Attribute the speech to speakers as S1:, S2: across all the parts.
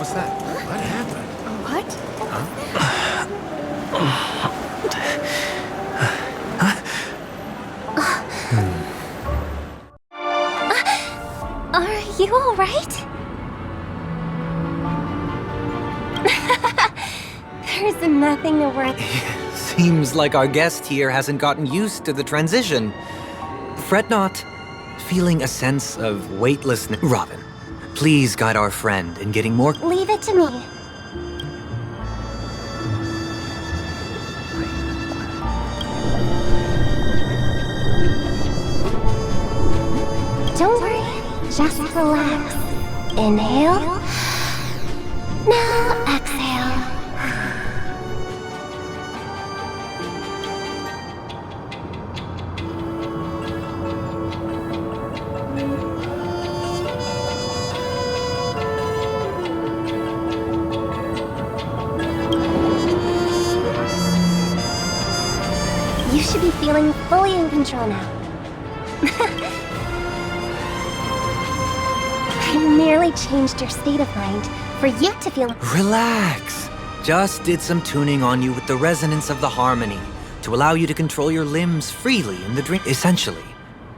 S1: What's that? What happened?
S2: What? Are you all right? There's nothing to worry.
S3: Seems like our guest here hasn't gotten used to the transition. Fret not. Feeling a sense of weightlessness. Robin, please guide our friend in getting more.
S2: Leave it to me. Don't worry, just relax. Inhale. Now exhale. You should be feeling fully in control now. I merely changed your state of mind for you to feel...
S3: Relax. Just did some tuning on you with the resonance of the harmony to allow you to control your limbs freely in the dream. Essentially,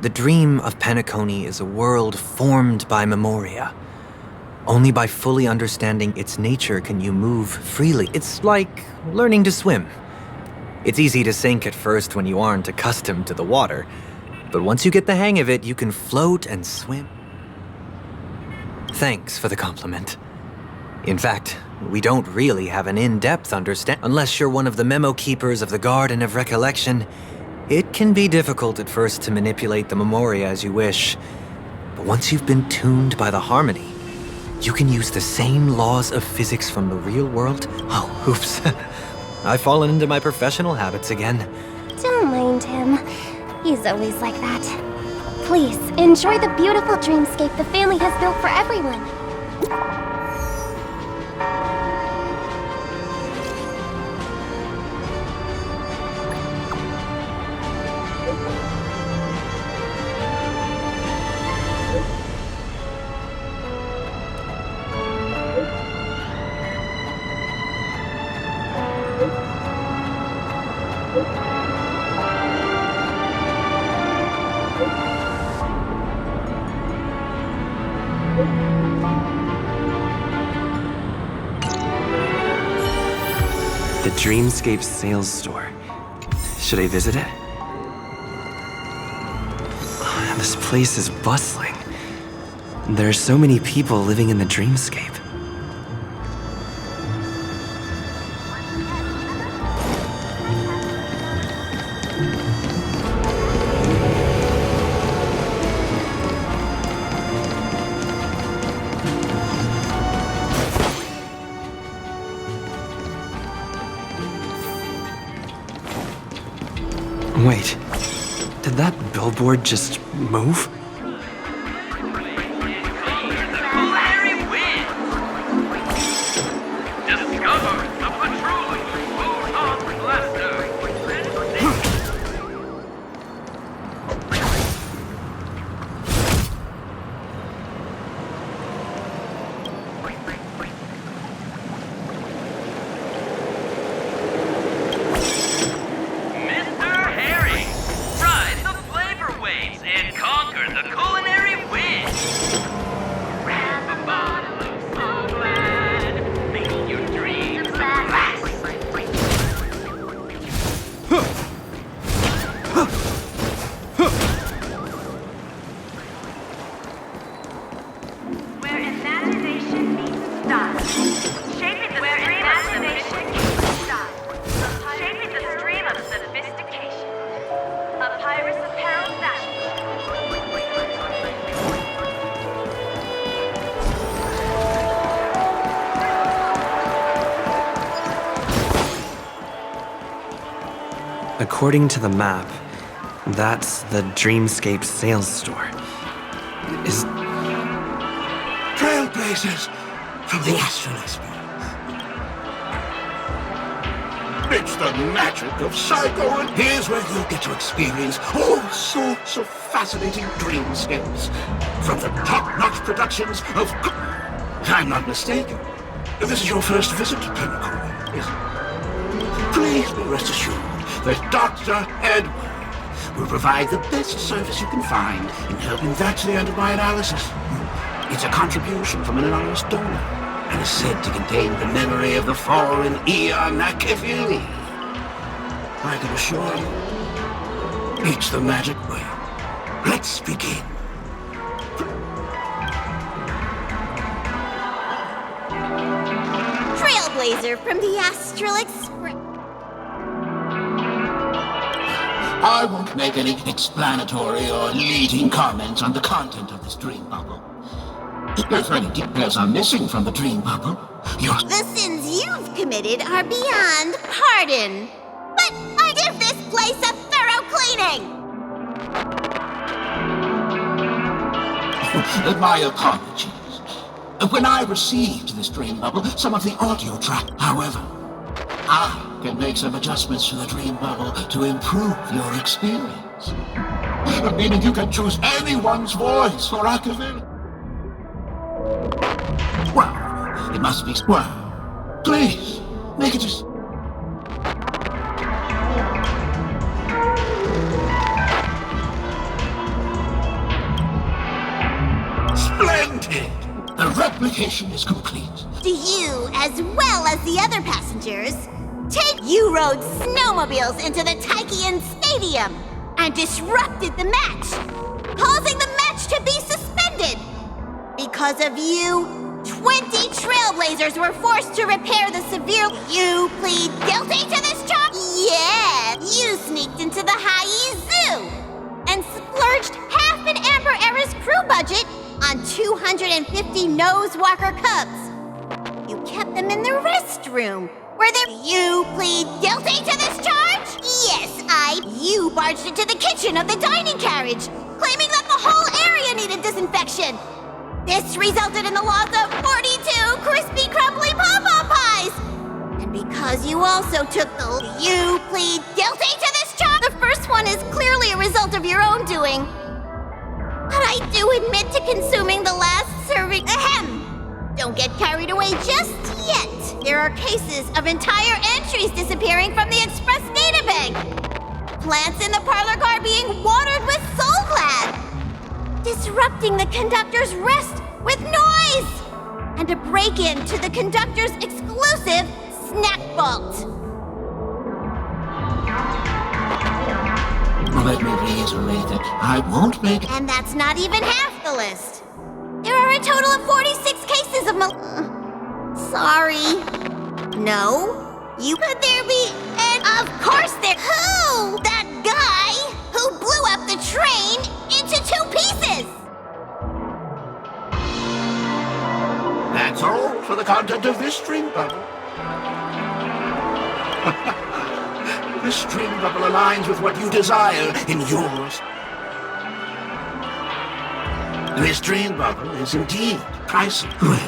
S3: the dream of Penacony is a world formed by memoria. Only by fully understanding its nature can you move freely. It's like learning to swim. It's easy to sink at first when you aren't accustomed to the water, but once you get the hang of it, you can float and swim. Thanks for the compliment. In fact, we don't really have an in-depth understanding. Unless you're one of the memo keepers of the Garden of Recollection, it can be difficult at first to manipulate the memoria as you wish. But once you've been tuned by the harmony, you can use the same laws of physics from the real world. Oh, oops. I've fallen into my professional habits again.
S2: Don't mind him. He's always like that. Please, enjoy the beautiful dreamscape the family has built for everyone.
S4: The Dreamscape sales store. Should I visit it? This place is bustling. There are so many people living in the Dreamscape. Wait, did that billboard just move? According to the map, that's the Dreamscape sales store. Is...
S1: Trailblazers from the astronosphere. It's the magic of Psycho, and here's where you'll get to experience all sorts of fascinating dreamscapes. From the top-notch productions of... If I'm not mistaken, This is your first visit to Canal, is it? Please be rest assured that Dr. Edward will provide the best service you can find in helping. That's the end of my analysis. It's a contribution from an anonymous donor and is said to contain the memory of the fallen Eon Nakefili. I can assure you, it's the magic way. Let's begin.
S5: Trailblazer from the Astral Express.
S1: I won't make any explanatory or leading comments on the content of this dream bubble. If any details are missing from the dream bubble,
S5: The sins you've committed are beyond pardon. But I give this place a thorough cleaning!
S1: My apologies. When I received this dream bubble, some of the audio track, however, I can make some adjustments to the dream bubble to improve your experience. Meaning you can choose anyone's voice for activity. Well, it must be... Well, please, make it just... Splendid! The replication is complete.
S5: Do you, as well as the other passengers, you rode snowmobiles into the Taikian Stadium and disrupted the match, causing the match to be suspended. Because of you, 20 Trailblazers were forced to repair the severe... You plead guilty to this charge? Yeah, you sneaked into the Haie Zoo and splurged half an Amber Era's crew budget on 250 Nosewalker cubs. You kept them in the restroom. You plead guilty to this charge? Yes, You barged into the kitchen of the dining carriage, claiming that the whole area needed disinfection. This resulted in the loss of 42 crispy, crumbly pom-pom pies. And because you also took You plead guilty to this charge? The first one is clearly a result of your own doing. But I do admit to consuming the last serving. Ahem! Don't get carried away just yet. There are cases of entire entries disappearing from the Express databank. Plants in the parlor car being watered with Soul Glad. Disrupting the conductor's rest with noise. And a break-in to the conductor's exclusive snack vault.
S1: Let me reiterate that I won't make...
S5: And that's not even half the list. There are a total of 46 cases of Sorry. No? Could there be... And of course there... Who? That guy who blew up the train into 2 pieces!
S1: That's all for the content of this dream bubble. This dream bubble aligns with what you desire in yours. This dream bubble is indeed pricey. Well...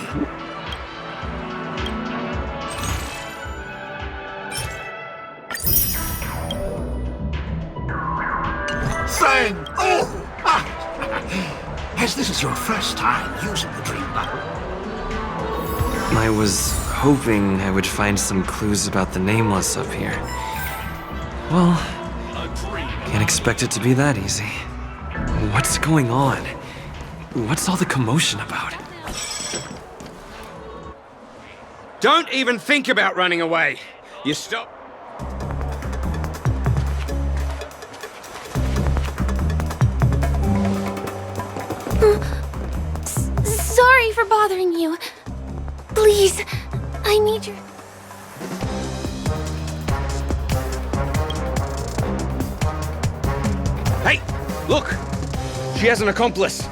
S1: Thank... Oh! As this is your first time using the dream bubble.
S4: I was hoping I would find some clues about the Nameless up here. Well, can't expect it to be that easy. What's going on? What's all the commotion about?
S6: Don't even think about running away. You stop.
S2: Sorry for bothering you. Please, I need your...
S6: Hey, look! She has an accomplice.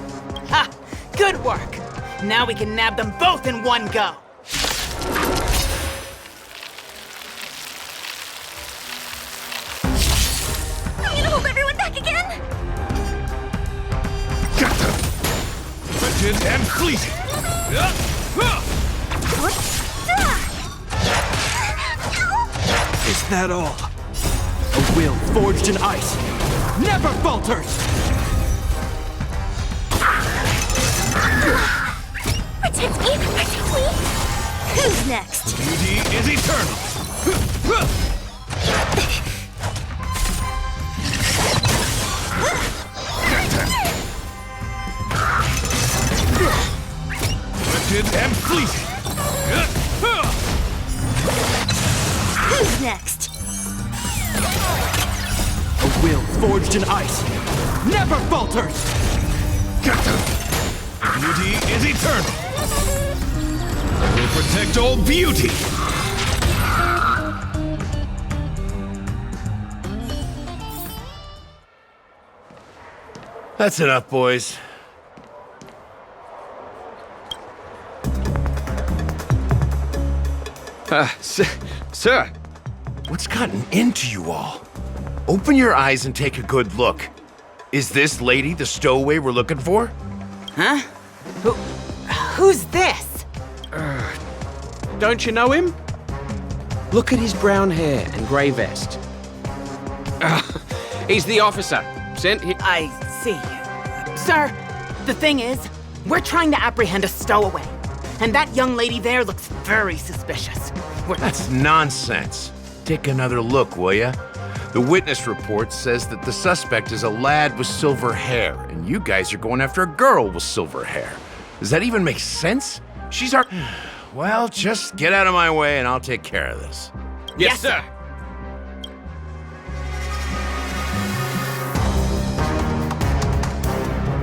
S7: Ha! Good work! Now we can nab them both in one go!
S5: Are you gonna hold everyone back again?
S6: Got them! Rigid and fleeting!
S8: Is that all? A will forged in ice never falters!
S2: Protect me! Protect me!
S9: Who's next?
S8: Beauty is eternal. Lifted and fleeting.
S9: Who's next?
S8: A will forged in ice never falters. Beauty is eternal. I will protect all beauty.
S10: That's enough, boys.
S6: Sir,
S10: What's gotten into you all? Open your eyes and take a good look. Is this lady the stowaway we're looking for?
S7: Huh? Who's this?
S6: don't you know him? Look at his brown hair and grey vest. He's the officer. Sent here.
S7: I see. Sir, the thing is, we're trying to apprehend a stowaway. And that young lady there looks very suspicious.
S10: That's nonsense. Take another look, will ya? The witness report says that the suspect is a lad with silver hair, and you guys are going after a girl with silver hair. Does that even make sense? She's our... Well, just get out of my way and I'll take care of this.
S6: Yes, sir.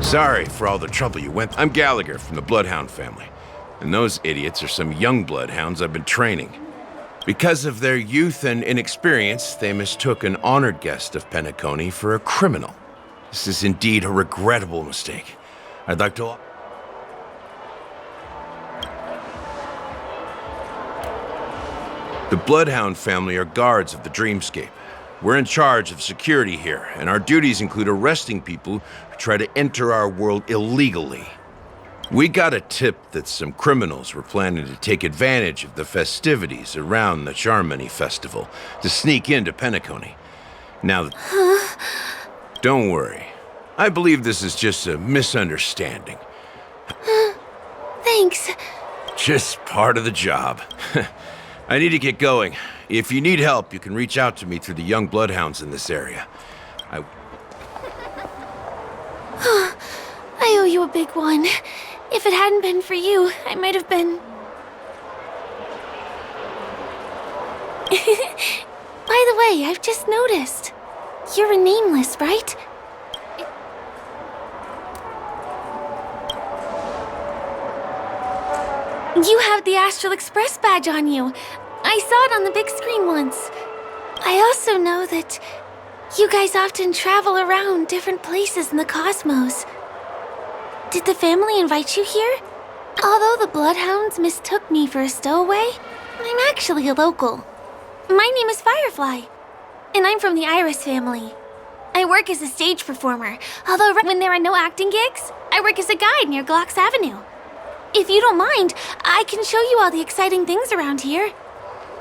S10: Sorry for all the trouble you went. I'm Gallagher from the Bloodhound family. And those idiots are some young bloodhounds I've been training. Because of their youth and inexperience, they mistook an honored guest of Penacony for a criminal. This is indeed a regrettable mistake. I'd like to... The Bloodhound family are guards of the Dreamscape. We're in charge of security here, and our duties include arresting people who try to enter our world illegally. We got a tip that some criminals were planning to take advantage of the festivities around the Charmony Festival to sneak into Penacony. Now, don't worry. I believe this is just a misunderstanding.
S9: Thanks.
S10: Just part of the job. I need to get going. If you need help, you can reach out to me through the young bloodhounds in this area.
S9: I owe you a big one. If it hadn't been for you, I might have been... By the way, I've just noticed. You're a nameless, right? You have the Astral Express badge on you. I saw it on the big screen once. I also know that you guys often travel around different places in the cosmos. Did the family invite you here? Although the Bloodhounds mistook me for a stowaway, I'm actually a local. My name is Firefly, and I'm from the Iris family. I work as a stage performer, although when there are no acting gigs, I work as a guide near Glocks Avenue. If you don't mind, I can show you all the exciting things around here.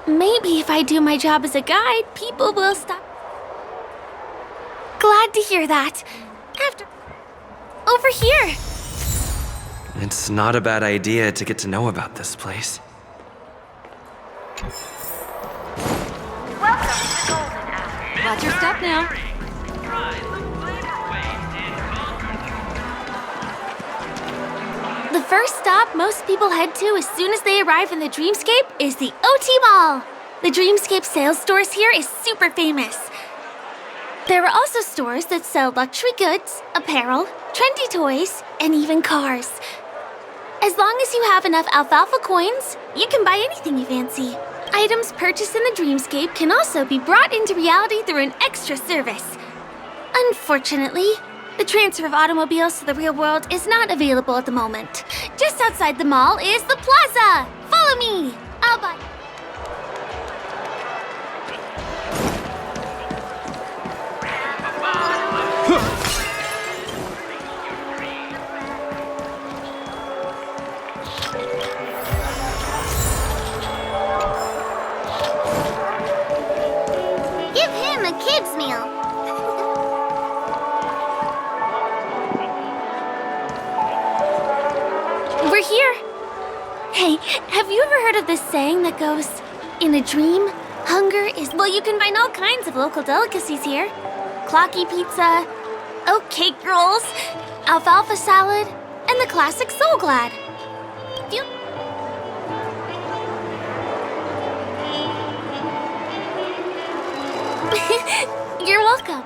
S9: Maybe if I do my job as a guide, people will stop. Glad to hear that. Over here.
S4: It's not a bad idea to get to know about this place.
S11: Welcome to the Golden Hour.
S9: Watch your step now. The first stop most people head to as soon as they arrive in the Dreamscape is the OT Mall. The Dreamscape sales stores here is super famous. There are also stores that sell luxury goods, apparel, trendy toys, and even cars. As long as you have enough alfalfa coins, you can buy anything you fancy. Items purchased in the Dreamscape can also be brought into reality through an extra service. Unfortunately, the transfer of automobiles to the real world is not available at the moment. Just outside the mall is the plaza! Follow me! I'll buy...
S5: Give him a kid's meal.
S9: We're here. Hey, have you ever heard of this saying that goes, in a dream, hunger is... Well, you can find all kinds of local delicacies here. Clocky pizza, oat cake rolls, alfalfa salad, and the classic Soul Glad. You're welcome.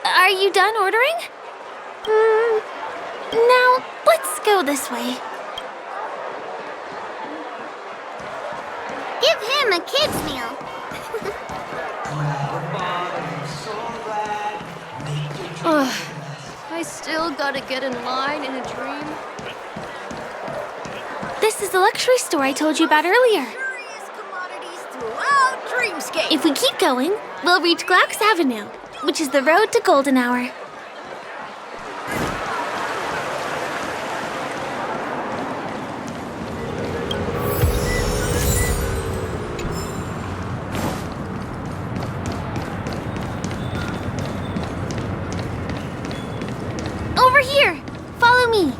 S9: Are you done ordering? Now, let's go this way.
S5: Give him a kid's meal.
S11: Ugh, I still gotta get in line in a dream.
S9: This is the luxury store I told you about earlier.
S11: Dreamscape.
S9: If we keep going, we'll reach Glax Avenue, which is the road to Golden Hour. Over here! Follow me!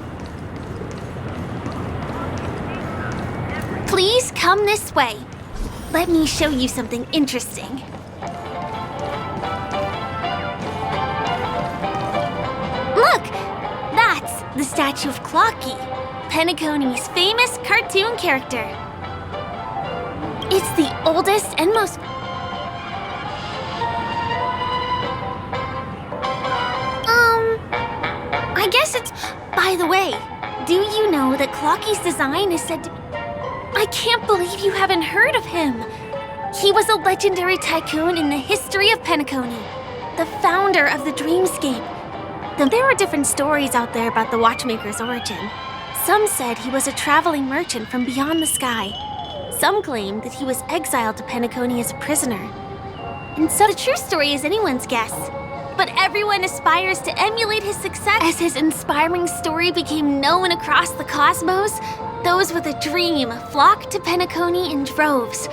S9: Please come this way. Let me show you something interesting. Look! That's the statue of Clocky, Penacony's famous cartoon character. It's the oldest and most... I guess it's... By the way, do you know that Clocky's design is said to be... I can't believe you haven't heard of him. He was a legendary tycoon in the history of Penacony, the founder of the Dreamscape. Though there are different stories out there about the watchmaker's origin. Some said he was a traveling merchant from beyond the sky. Some claimed that he was exiled to Penacony as a prisoner. And so the true story is anyone's guess. But everyone aspires to emulate his success. As his inspiring story became known across the cosmos, those with a dream flocked to Penacony in droves.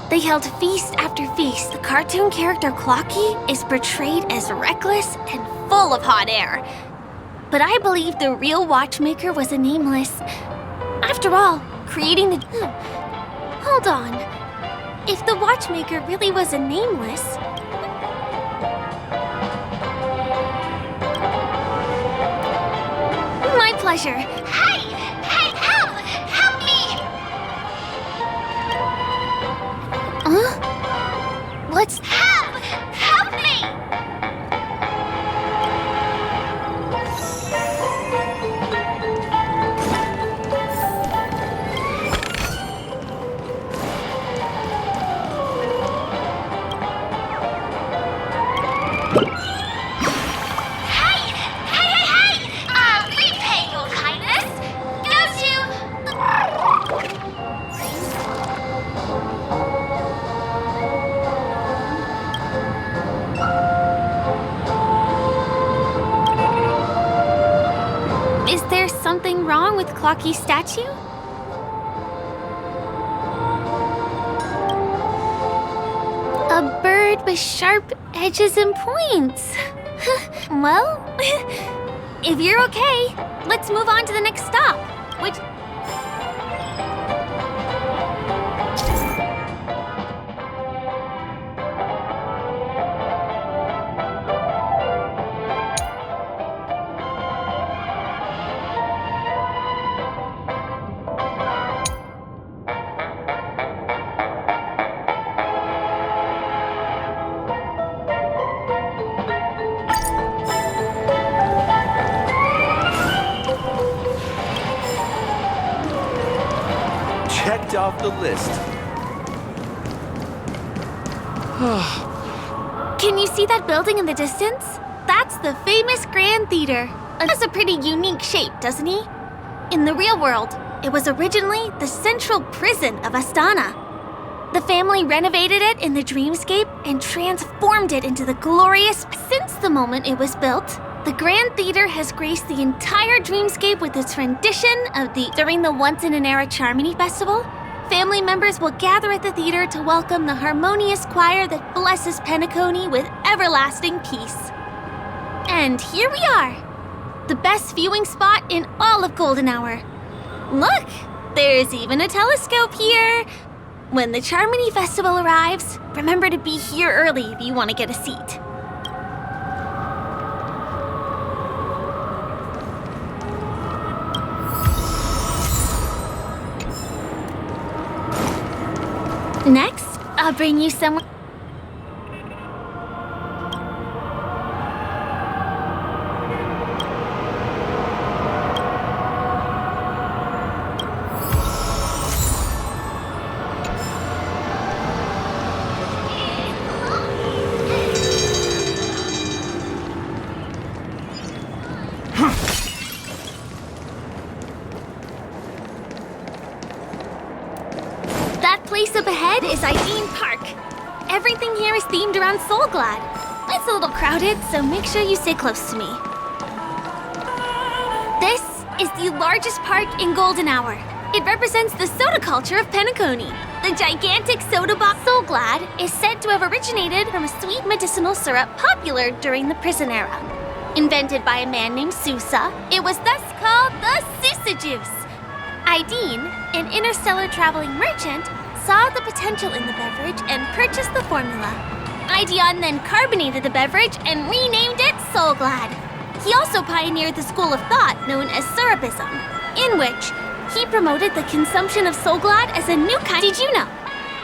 S9: They held feast after feast. The cartoon character Clocky is portrayed as reckless and full of hot air. But I believe the real watchmaker was a nameless. After all, creating the... Hold on. If the watchmaker really was a nameless... My pleasure.
S5: Hey! Hey, help! Help me!
S9: What's...
S5: Help! Help me!
S9: Is there something wrong with Clocky's statue? A bird with sharp edges and points. Well, if you're okay, let's move on to the next stop, which...
S8: checked off the list.
S9: Can you see that building in the distance? That's the famous Grand Theater. It has a pretty unique shape, doesn't he? In the real world, it was originally the central prison of Astana. The family renovated it in the dreamscape and transformed it into the glorious... Since the moment it was built, the Grand Theater has graced the entire dreamscape with its rendition of the... During the once-in-an-era Charmony Festival, family members will gather at the theater to welcome the harmonious choir that blesses Penacony with everlasting peace. And here we are, the best viewing spot in all of Golden Hour. Look, there's even a telescope here. When the Charmony Festival arrives, remember to be here early if you want to get a seat. Next, I'll bring you somewhere. Place up ahead is Ideen Park. Everything here is themed around Soulglad. It's a little crowded, so make sure you stay close to me. This is the largest park in Golden Hour. It represents the soda culture of Penacony. The gigantic soda box Soulglad is said to have originated from a sweet medicinal syrup popular during the prison era. Invented by a man named Sousa, it was thus called the Sousa Juice. Ideen, an interstellar traveling merchant, saw the potential in the beverage and purchased the formula. Ideon then carbonated the beverage and renamed it Soulglad. He also pioneered the school of thought known as Syrupism, in which he promoted the consumption of Soulglad as a new kind. Did you know?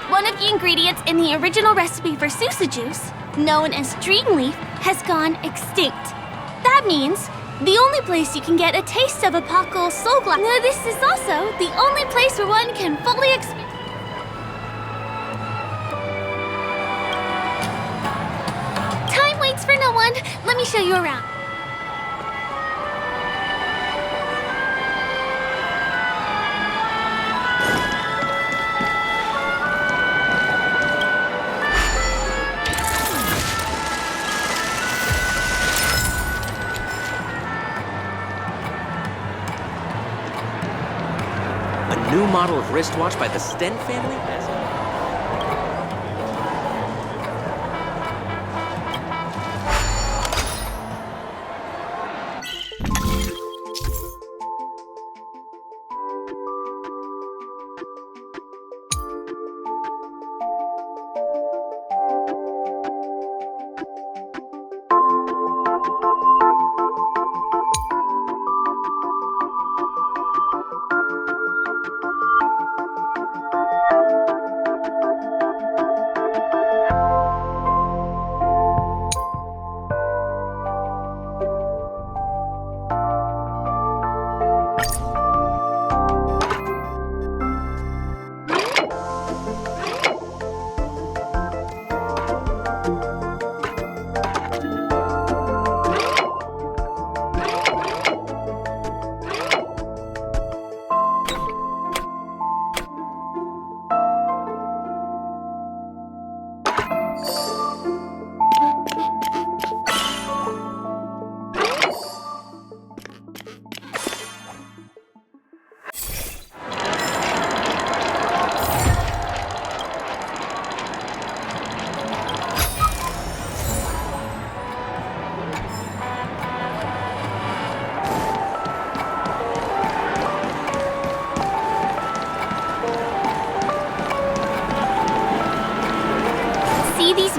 S9: One of the ingredients in the original recipe for Sousa juice, known as Dreamleaf, has gone extinct. That means the only place you can get a taste of Apocal Soulglad. Now, this is also the only place where one can fully experience. Time waits for no one. Let me show you around.
S8: A new model of wristwatch by the Sten family?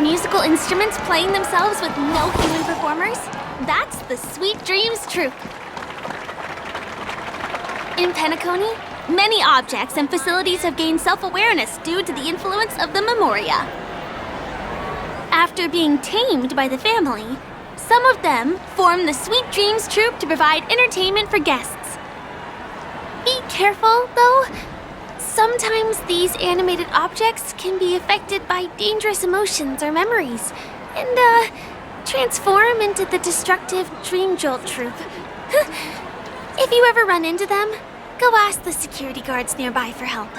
S8: Musical instruments playing themselves with no human performers? That's the Sweet Dreams Troupe. In Penacony, many objects and facilities have gained self-awareness due to the influence of the Memoria. After being tamed by the family, some of them form the Sweet Dreams Troupe to provide entertainment for guests. Be careful, though.
S9: Sometimes these animated objects can be affected by dangerous emotions or memories, and, transform into the destructive Dream Jolt troupe. If you ever run into them, go ask the security guards nearby for help.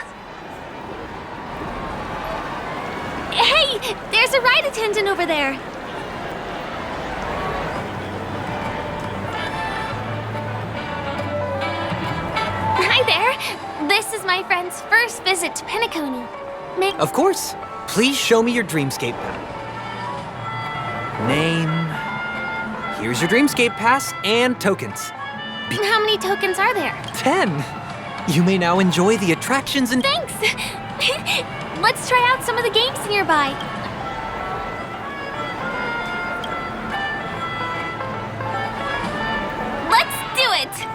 S9: Hey, there's a ride attendant over there. Hi there. This is my friend's first visit to Penacony.
S3: Of course. Please show me your Dreamscape map. Name. Here's your Dreamscape pass and tokens.
S9: How many tokens are there?
S3: 10. You may now enjoy the attractions and...
S9: Thanks! Let's try out some of the games nearby. Let's do it!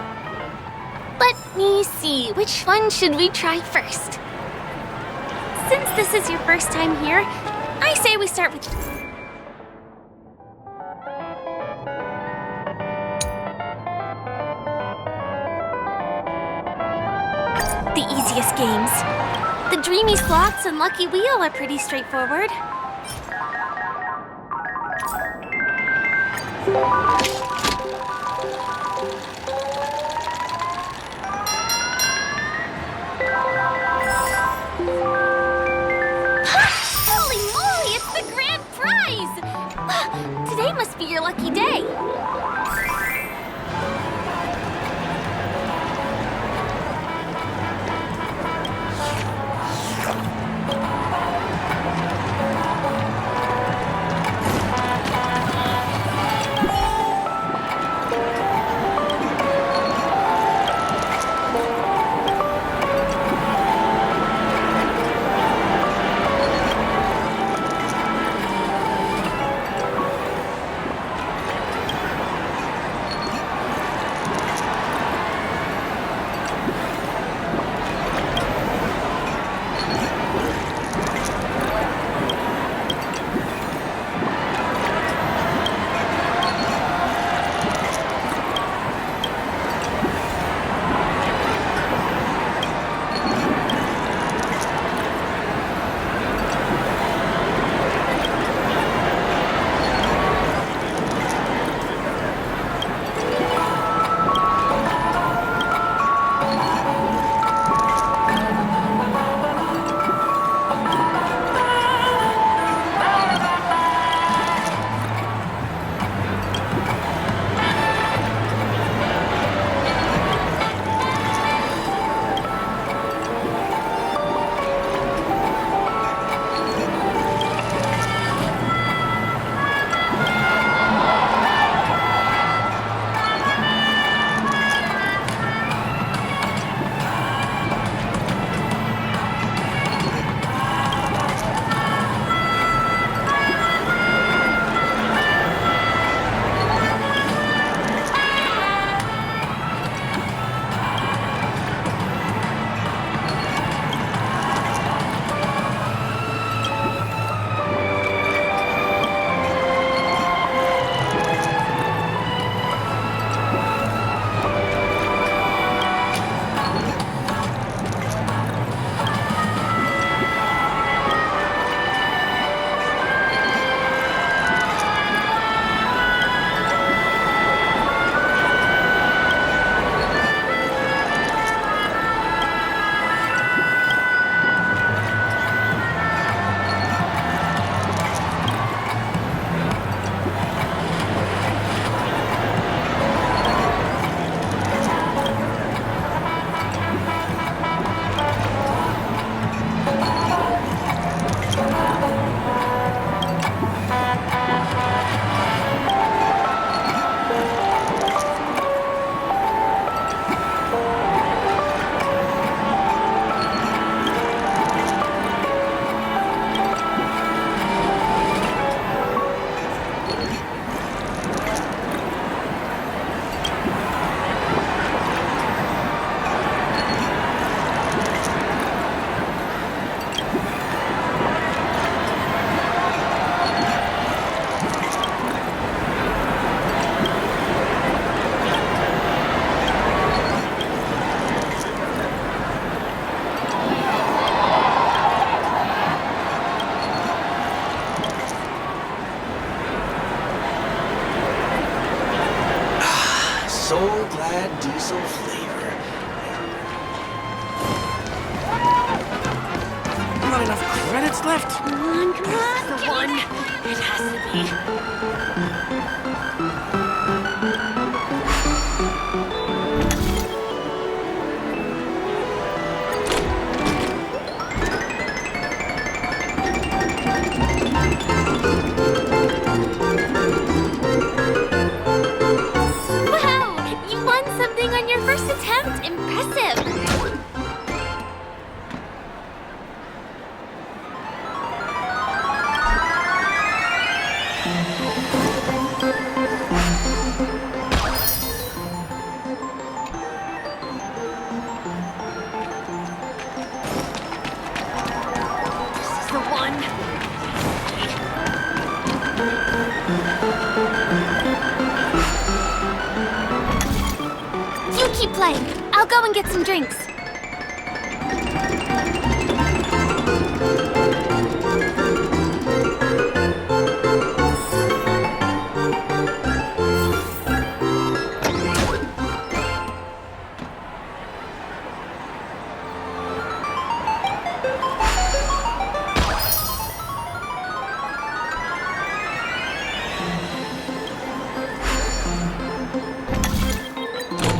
S9: Let me see, which one should we try first? Since this is your first time here, I say we start with... the easiest games. The Dreamy Slots and Lucky Wheel are pretty straightforward. Holy moly, it's the grand prize! Today must be your lucky day.
S6: diesel flavor. Not enough credits left?
S8: Come on, come on. The one. It has to be.
S9: Wow! You won something on your first attempt. Impressive.
S11: The one.
S9: You keep playing. I'll go and get some drinks.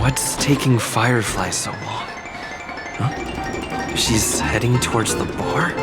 S4: What's taking Firefly so long? Huh? She's heading towards the bar?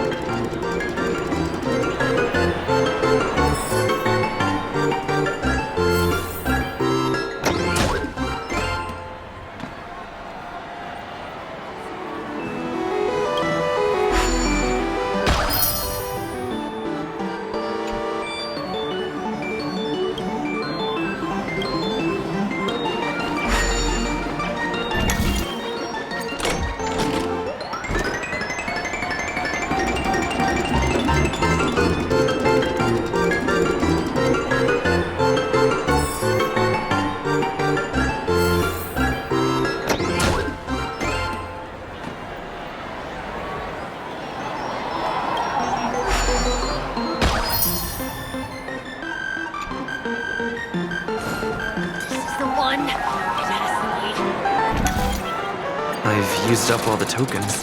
S4: I've used up all the tokens.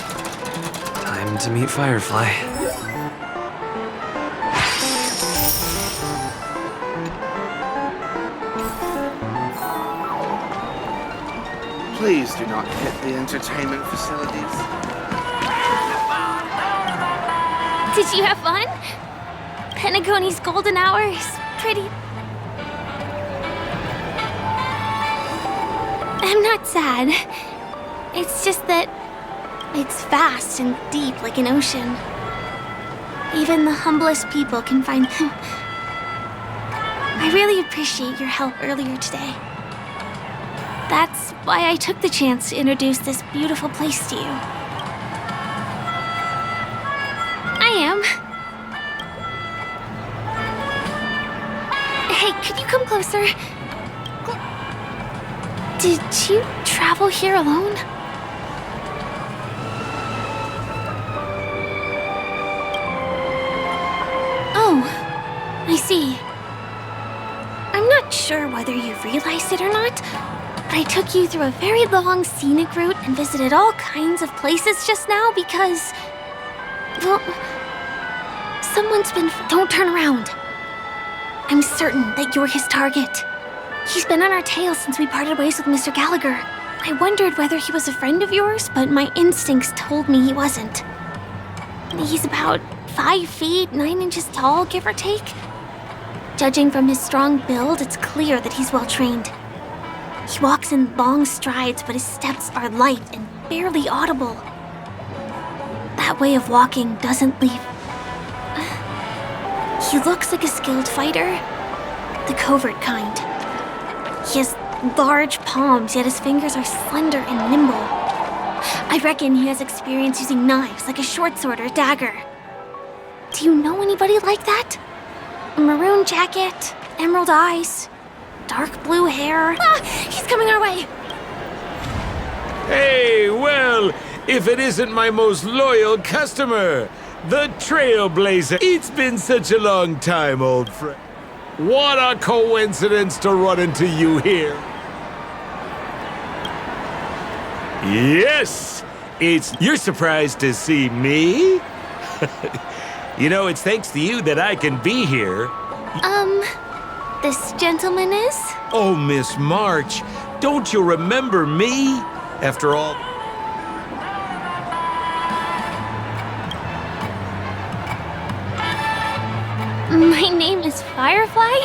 S4: Time to meet Firefly.
S12: Please do not hit the entertainment facilities.
S9: Did you have fun? Penacony's golden hour is pretty... I'm not sad. It's just that it's vast and deep like an ocean. Even the humblest people can find... I really appreciate your help earlier today. That's why I took the chance to introduce this beautiful place to you. I am. Hey, could you come closer? Did you travel here alone? Oh, I see. I'm not sure whether you realized it or not, but I took you through a very long scenic route and visited all kinds of places just now because... well, someone's been... Don't turn around. I'm certain that you're his target. He's been on our tail since we parted ways with Mr. Gallagher. I wondered whether he was a friend of yours, but my instincts told me he wasn't. He's about 5 feet, 9 inches tall, give or take. Judging from his strong build, it's clear that he's well-trained. He walks in long strides, but his steps are light and barely audible. That way of walking doesn't leave... He looks like a skilled fighter, the covert kind. He has large palms, yet his fingers are slender and nimble. I reckon he has experience using knives, like a short sword or a dagger. Do you know anybody like that? A maroon jacket, emerald eyes, dark blue hair. Ah, he's coming our way.
S13: Hey, well, if it isn't my most loyal customer, the Trailblazer. It's been such a long time, old friend. What a coincidence to run into you here. Yes! You're surprised to see me? You know, it's thanks to you that I can be here.
S9: This gentleman is?
S13: Oh, Miss March, don't you remember me? After all...
S9: My name is Firefly?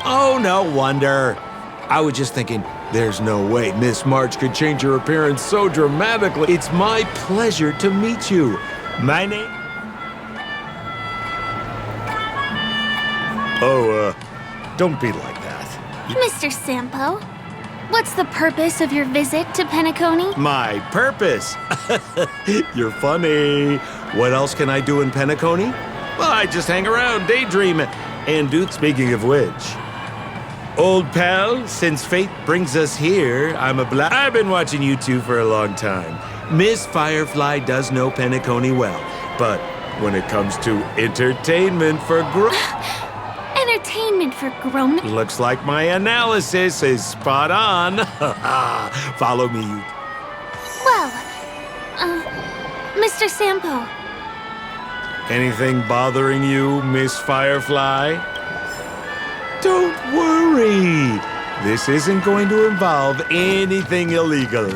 S13: Oh, no wonder. I was just thinking, there's no way Miss March could change her appearance so dramatically. It's my pleasure to meet you. My name... Oh, don't be like that.
S9: Mr. Sampo, what's the purpose of your visit to Penacony?
S13: My purpose? You're funny. What else can I do in Penacony? Well, I just hang around, daydream, and do... Speaking of which, old pal, since fate brings us here, I've been watching you two for a long time. Miss Firefly does know Penacony well, but when it comes to entertainment for
S9: Entertainment for grown...
S13: Looks like my analysis is spot on. Follow me.
S9: Well, Mr. Sampo.
S13: Anything bothering you, Miss Firefly? Don't worry. This isn't going to involve anything illegal.